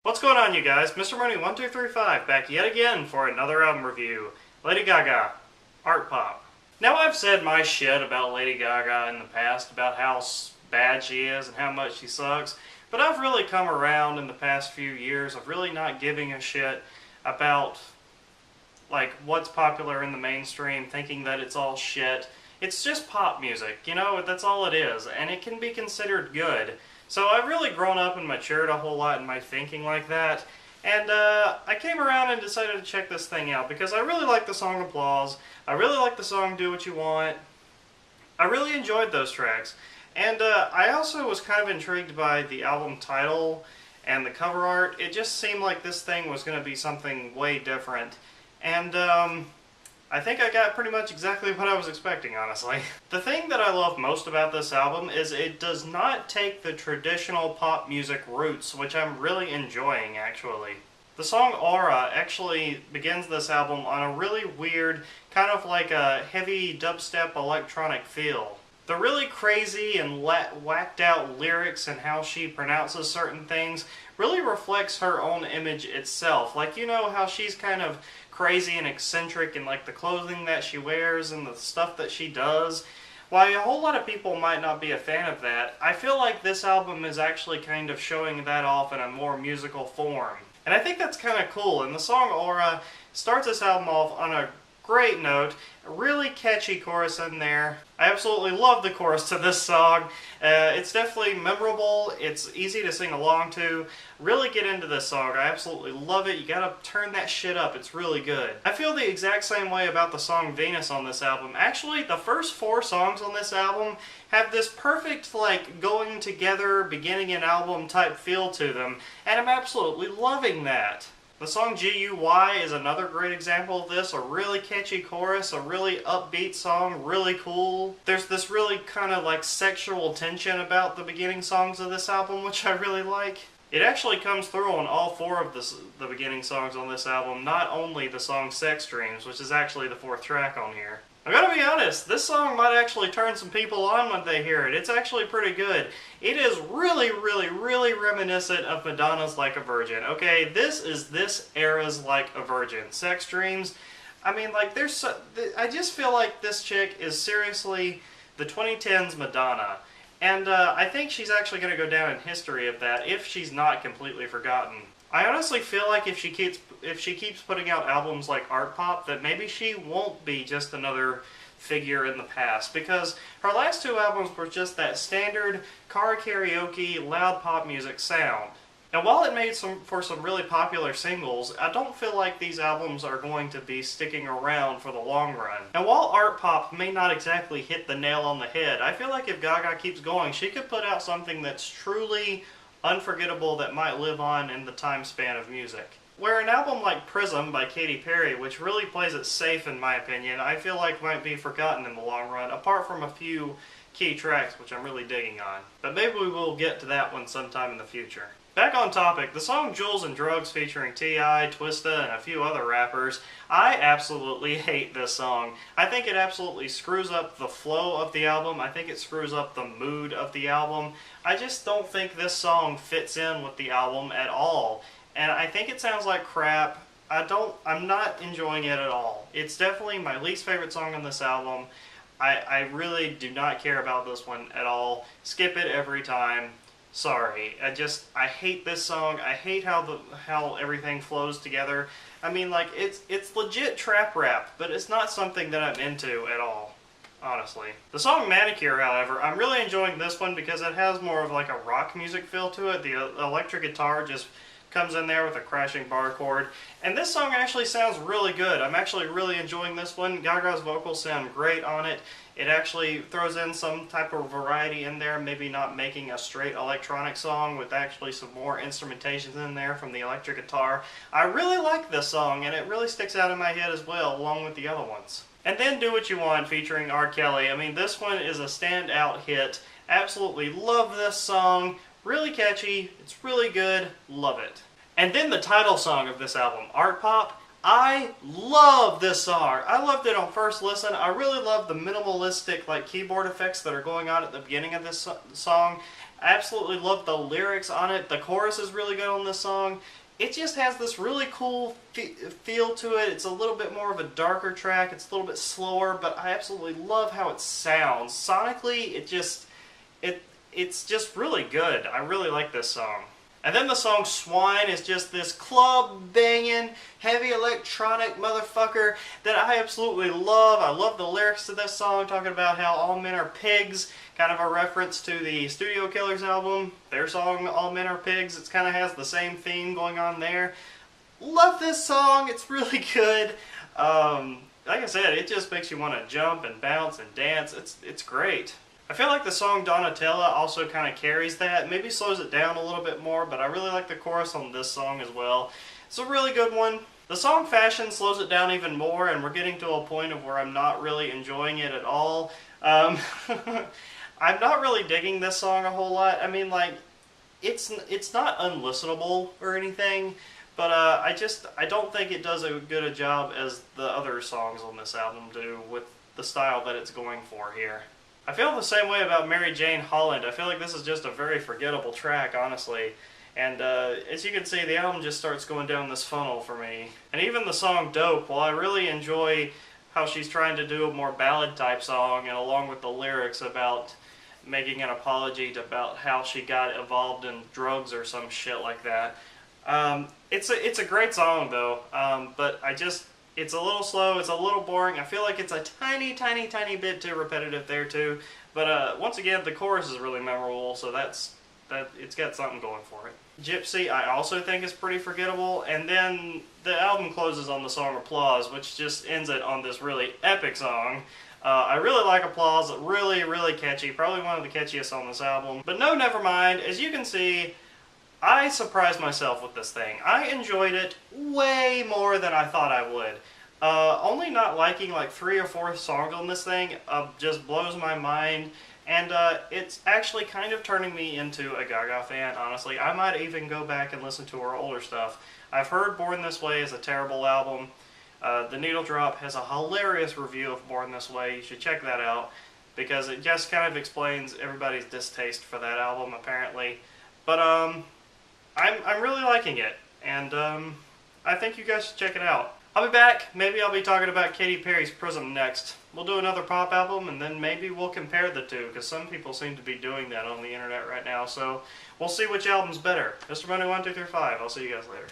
What's going on, you guys? Mr. Money1235 back yet again for another album review. Lady Gaga, Artpop. Now, I've said my shit about Lady Gaga in the past, about how bad she is and how much she sucks, but I've really come around in the past few years of really not giving a shit about what's popular in the mainstream, thinking that it's all shit. It's just pop music, you know, that's all it is, and it can be considered good. So I've really grown up and matured a whole lot in my thinking like that, and I came around and decided to check this thing out because I really like the song Applause, I really like the song Do What You Want, I really enjoyed those tracks, and I also was kind of intrigued by the album title and the cover art. It just seemed like this thing was going to be something way different, and I think I got pretty much exactly what I was expecting, honestly. The thing that I love most about this album is it does not take the traditional pop music roots, which I'm really enjoying, actually. The song Aura actually begins this album on a really weird, kind of like a heavy dubstep electronic feel. The really crazy and whacked out lyrics and how she pronounces certain things really reflects her own image itself. Like, you know how she's kind of crazy and eccentric in like the clothing that she wears and the stuff that she does. While a whole lot of people might not be a fan of that, I feel like this album is actually kind of showing that off in a more musical form. And I think that's kind of cool, and the song Aura starts this album off on a great note, a really catchy chorus in there. I absolutely love the chorus to this song. It's definitely memorable, it's easy to sing along to. Really get into this song, I absolutely love it. You gotta turn that shit up, it's really good. I feel the exact same way about the song Venus on this album. Actually, the first 4 songs on this album have this perfect, like, going together, beginning an album type feel to them, and I'm absolutely loving that. The song G.U.Y. is another great example of this, a really catchy chorus, a really upbeat song, really cool. There's this really kind of like sexual tension about the beginning songs of this album, which I really like. It actually comes through on all 4 of the beginning songs on this album, not only the song Sex Dreams, which is actually the 4th track on here. I gotta be honest, this song might actually turn some people on when they hear it. It's actually pretty good. It is really, really, really reminiscent of Madonna's Like a Virgin. Okay, this is this era's Like a Virgin. Sex Dreams, I mean, like, I just feel like this chick is seriously the 2010s Madonna. And I think she's actually going to go down in history of that if she's not completely forgotten. I honestly feel like if she keeps putting out albums like Artpop, that maybe she won't be just another figure in the past, because her last 2 albums were just that standard car karaoke, loud pop music sound. And while it made for some really popular singles, I don't feel like these albums are going to be sticking around for the long run. And while Artpop may not exactly hit the nail on the head, I feel like if Gaga keeps going, she could put out something that's truly unforgettable that might live on in the time span of music. Where an album like Prism by Katy Perry, which really plays it safe in my opinion, I feel like might be forgotten in the long run, apart from a few key tracks which I'm really digging on. But maybe we will get to that one sometime in the future. Back on topic, the song Jewels and Drugs featuring T.I., Twista, and a few other rappers, I absolutely hate this song. I think it absolutely screws up the flow of the album. I think it screws up the mood of the album. I just don't think this song fits in with the album at all. And I think it sounds like crap. I'm not enjoying it at all. It's definitely my least favorite song on this album. I really do not care about this one at all. Skip it every time. Sorry, I hate this song. I hate how everything flows together. I mean, like, it's legit trap rap, but it's not something that I'm into at all, honestly. The song Manicure, however, I'm really enjoying this one because it has more of like a rock music feel to it. The electric guitar just comes in there with a crashing bar chord. And this song actually sounds really good. I'm actually really enjoying this one. Gaga's vocals sound great on it. It actually throws in some type of variety in there, maybe not making a straight electronic song with actually some more instrumentations in there from the electric guitar. I really like this song, and it really sticks out in my head as well, along with the other ones. And then Do What You Want featuring R. Kelly. I mean, this one is a standout hit. Absolutely love this song. Really catchy, it's really good, love it. And then the title song of this album, Artpop. I love this song. I loved it on first listen. I really love the minimalistic like keyboard effects that are going on at the beginning of this song. I absolutely love the lyrics on it. The chorus is really good on this song. It just has this really cool feel to it. It's a little bit more of a darker track. It's a little bit slower, but I absolutely love how it sounds. Sonically, it's just really good. I really like this song. And then the song Swine is just this club banging, heavy electronic motherfucker that I absolutely love. I love the lyrics to this song, talking about how all men are pigs, kind of a reference to the Studio Killers album. Their song, All Men Are Pigs, it kind of has the same theme going on there. Love this song, it's really good. Like I said, it just makes you want to jump and bounce and dance. It's great. I feel like the song Donatella also kind of carries that, maybe slows it down a little bit more, but I really like the chorus on this song as well. It's a really good one. The song Fashion slows it down even more, and we're getting to a point of where I'm not really enjoying it at all. I'm not really digging this song a whole lot. I mean, like, it's not unlistenable or anything, but I don't think it does as good a job as the other songs on this album do with the style that it's going for here. I feel the same way about Mary Jane Holland. I feel like this is just a very forgettable track, honestly. And as you can see, the album just starts going down this funnel for me. And even the song Dope, while I really enjoy how she's trying to do a more ballad type song, and along with the lyrics about making an apology about how she got involved in drugs or some shit like that. It's a great song though, but it's a little slow, it's a little boring. I feel like it's a tiny bit too repetitive there too. But once again, the chorus is really memorable, so it's got something going for it. Gypsy, I also think is pretty forgettable, and then the album closes on the song Applause, which just ends it on this really epic song. I really like Applause, really catchy, probably one of the catchiest on this album. But no, never mind. As you can see, I surprised myself with this thing. I enjoyed it way more than I thought I would. Only not liking like 3 or 4 songs on this thing just blows my mind. And it's actually kind of turning me into a Gaga fan, honestly. I might even go back and listen to her older stuff. I've heard Born This Way is a terrible album. The Needle Drop has a hilarious review of Born This Way. You should check that out, because it just kind of explains everybody's distaste for that album, apparently. But I'm really liking it, and I think you guys should check it out. I'll be back. Maybe I'll be talking about Katy Perry's Prism next. We'll do another pop album, and then maybe we'll compare the two, because some people seem to be doing that on the internet right now. So we'll see which album's better. Mr. Money 1, 2, 3, 5. I'll see you guys later.